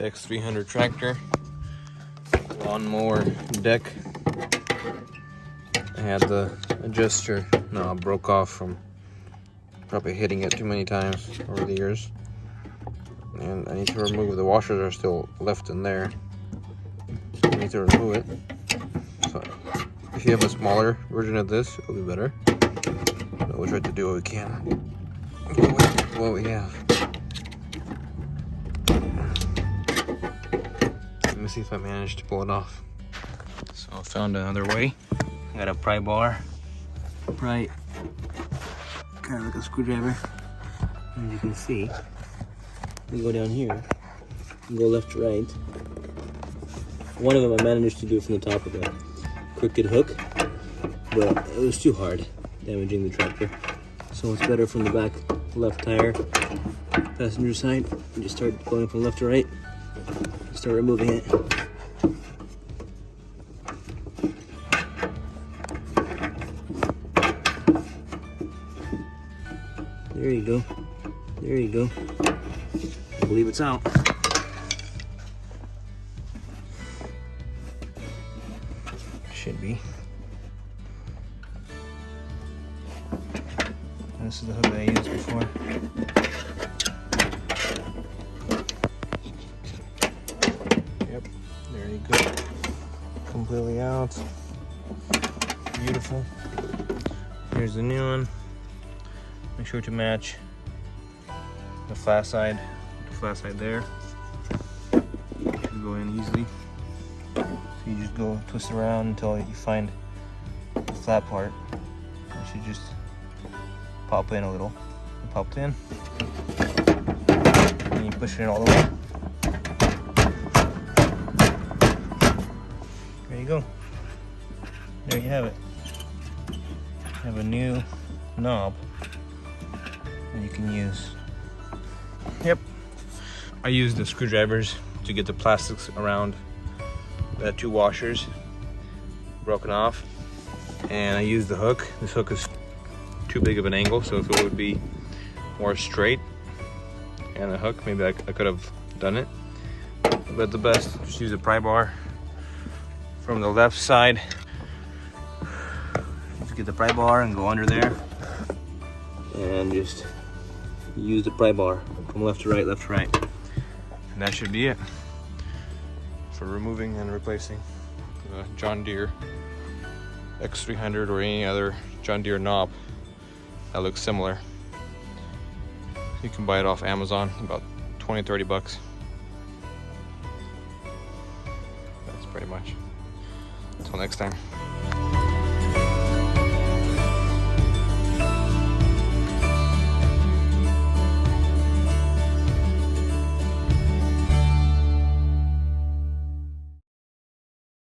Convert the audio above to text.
the X300 tractor, lawnmower deck. I had the adjuster knob broke off from probably hitting it too many times over the years. And I need to remove the washers are still left in there. So I need to remove it. So if you have a smaller version of this, it'll be better. But we'll try to do what we can with what we have. Let me see if I managed to pull it off. So I found another way. I got a pry bar, kind of like a screwdriver. As you can see, you go down here and go left to right. One of them I managed to do from the top of a crooked hook, but it was too hard, damaging the tractor. So it's better from the back left tire, passenger side. You just start going from left to right, start removing it. There you go. There you go. I believe it's out. Should be. This is the hook that I used before. Yep, there you go. Completely out. Beautiful. Here's the new one. Make sure to match the flat side there. Should go in easily. So you just go twist around until you find the flat part. You should just pop in a little. It popped in. And you push it all the way. There you go. There you have it. You have a new knob that you can use. Yep. I used the screwdrivers to get the plastics around the two washers broken off, and I used the hook. This hook is too big of an angle, so if it would be more straight and a hook, maybe I could have done it. But the best, just use a pry bar from the left side. Just get the pry bar and go under there and just use the pry bar from left to right, left to right. And that should be it for removing and replacing the John Deere X300 or any other John Deere knob that looks similar. You can buy it off Amazon, about 20-30 bucks. That's pretty much. Until next time.